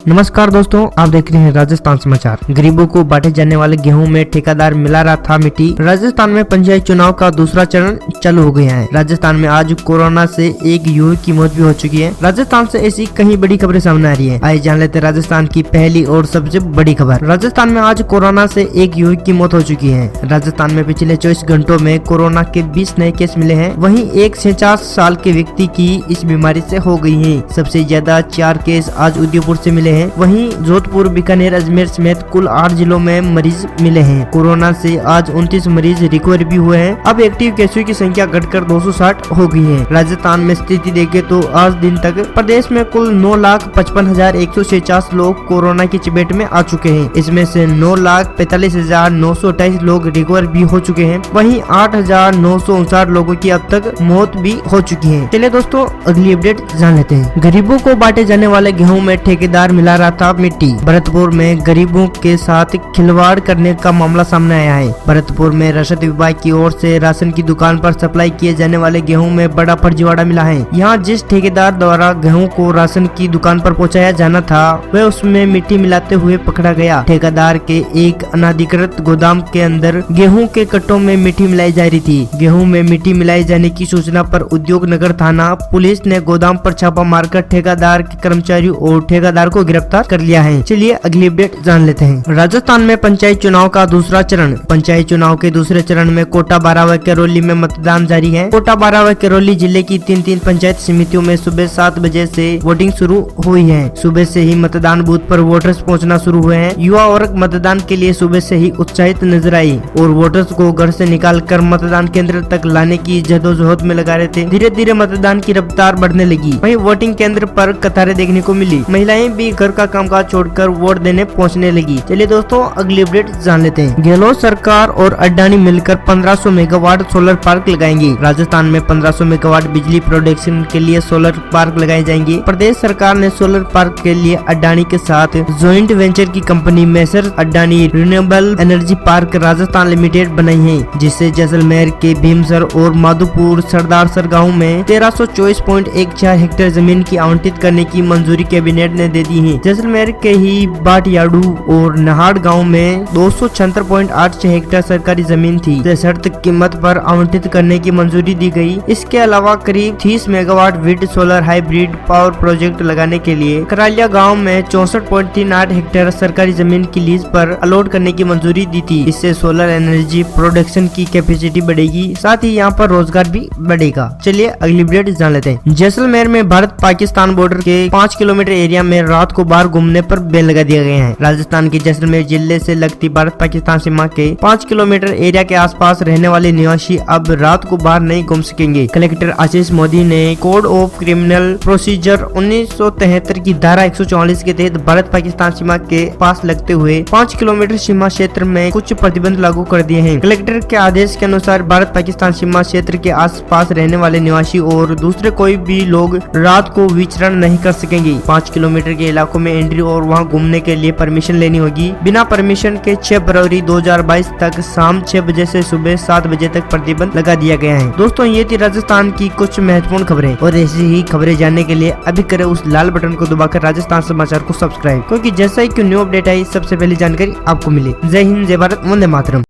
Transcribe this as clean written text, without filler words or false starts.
नमस्कार दोस्तों, आप देख रहे हैं राजस्थान समाचार। गरीबों को बांटे जाने वाले गेहूं में ठेकेदार मिला रहा था मिट्टी। राजस्थान में पंचायत चुनाव का दूसरा चरण चालू हो गया है। राजस्थान में आज कोरोना से एक युवक की मौत भी हो चुकी है। राजस्थान से ऐसी कई बड़ी खबरें सामने आ रही है। आइए जान लेते हैं राजस्थान की पहली और सबसे बड़ी खबर। राजस्थान में आज कोरोना से एक युवक की मौत हो चुकी है। राजस्थान में पिछले 24 घंटों में कोरोना के 20 नए केस मिले हैं। वहीं एक 46 साल के व्यक्ति की इस बीमारी से हो गई है। सबसे ज्यादा 4 केस आज उदयपुर से मिले हैं। वहीं जोधपुर, बीकानेर, अजमेर समेत कुल 8 जिलों में मरीज मिले हैं। कोरोना से आज 29 मरीज रिकवर भी हुए हैं। अब एक्टिव केसों की संख्या घटकर 260 हो गई है। राजस्थान में स्थिति देखें तो आज दिन तक प्रदेश में कुल 9,55,146 लोग कोरोना की चपेट में आ चुके हैं। इसमें से 9,45,928 लोग रिकवर भी हो चुके हैं। वहीं 8,959 लोगों की अब तक मौत भी हो चुकी है। चलिए दोस्तों, अगली अपडेट जान लेते हैं। गरीबों को बांटे जाने वाले गेहूं में ठेकेदार मिला रहा था मिट्टी। भरतपुर में गरीबों के साथ खिलवाड़ करने का मामला सामने आया है। भरतपुर में रसद विभाग की ओर से राशन की दुकान पर सप्लाई किए जाने वाले गेहूं में बड़ा फर्जीवाड़ा मिला है। यहाँ जिस ठेकेदार द्वारा गेहूं को राशन की दुकान पर पहुंचाया जाना था, वह उसमें मिट्टी मिलाते हुए पकड़ा गया। ठेकेदार के एक अनाधिकृत गोदाम के अंदर गेहूं के कट्टों में मिट्टी मिलाई जा रही थी। गेहूं में मिट्टी मिलाए जाने की सूचना पर उद्योग नगर थाना पुलिस ने गोदाम पर छापा मारकर ठेकेदार के कर्मचारियों और ठेकेदार को गिरफ्तार कर लिया है। चलिए अगली अपडेट जान लेते हैं। राजस्थान में पंचायत चुनाव का दूसरा चरण। पंचायत चुनाव के दूसरे चरण में कोटा, बारां व करौली में मतदान जारी है। कोटा, बारां व करौली जिले की 3 पंचायत समितियों में सुबह 7 बजे से वोटिंग शुरू हुई है। सुबह से ही मतदान बूथ पर वोटर्स पहुंचना शुरू हुए हैं। युवा वर्ग मतदान के लिए सुबह से ही उत्साहित नजर आई और वोटर्स को घर से निकाल कर मतदान केंद्र तक लाने की जद्दोजहद में लगा रहे थे। धीरे धीरे मतदान की रफ्तार बढ़ने लगी। वहीं वोटिंग केंद्र पर कतारें देखने को मिली। महिलाएं भी घर का कामकाज छोड़कर वोट देने पहुंचने लगी। चलिए दोस्तों, अगली अपडेट जान लेते हैं। गहलोत सरकार और अडानी मिलकर 1500 मेगावाट सोलर पार्क लगाएंगे। राजस्थान में 1500 मेगावाट बिजली प्रोडक्शन के लिए सोलर पार्क लगाए जाएंगे। प्रदेश सरकार ने सोलर पार्क के लिए अडानी के साथ ज्वाइंट वेंचर की company messrs Adani renewable energy park Rajasthan limited बनाई है, जिससे जैसलमेर के भीमसर और माधोपुर सरदारसर गाँव में 1324.14 हेक्टेयर जमीन की आवंटित करने की मंजूरी कैबिनेट ने दे दी है। जैसलमेर के ही बाटयाडू और नहाड़ गांव में 276.86 हेक्टेयर सरकारी जमीन थी। शर्त कीमत पर आवंटित करने की मंजूरी दी गई। इसके अलावा करीब 30 megawatt wind solar hybrid power project लगाने के लिए करालिया गांव में 64.38 हेक्टेयर सरकारी जमीन की लीज पर अलॉट करने की मंजूरी दी थी। इससे सोलर एनर्जी प्रोडक्शन की कैपेसिटी बढ़ेगी, साथ ही यहाँ पर रोजगार भी बढ़ेगा। चलिए अगली अपडेट जान लेते हैं। जैसलमेर में भारत पाकिस्तान बॉर्डर के 5 किलोमीटर एरिया में रात को बाहर घूमने पर बैन लगा दिया गया है। राजस्थान के जैसलमेर जिले से लगती भारत पाकिस्तान सीमा के 5 किलोमीटर एरिया के आसपास रहने वाले निवासी अब रात को बाहर नहीं घूम सकेंगे। कलेक्टर आशीष मोदी ने कोड ऑफ क्रिमिनल प्रोसीजर 1973 की धारा 144 के तहत भारत पाकिस्तान सीमा के पास लगते हुए 5 किलोमीटर सीमा क्षेत्र में कुछ प्रतिबंध लागू कर दिए हैं। कलेक्टर के आदेश के अनुसार भारत पाकिस्तान सीमा क्षेत्र के आसपास रहने वाले निवासी और दूसरे कोई भी लोग रात को विचरण नहीं कर सकेंगे। 5 किलोमीटर के इलाकों में एंट्री और वहां घूमने के लिए परमिशन लेनी होगी। बिना परमिशन के 6 फरवरी 2022 तक शाम 6 बजे से सुबह 7 बजे तक प्रतिबंध लगा दिया गया है। दोस्तों, ये थी राजस्थान की कुछ महत्वपूर्ण खबरें और ऐसी ही खबरें जानने के लिए अभी करें उस लाल बटन को दबाकर राजस्थान समाचार को सब्सक्राइब, क्योंकि जैसा ही न्यू अपडेट आई सबसे पहले जानकारी आपको मिले। जय हिंद, जय भारत, वंदे मातरम।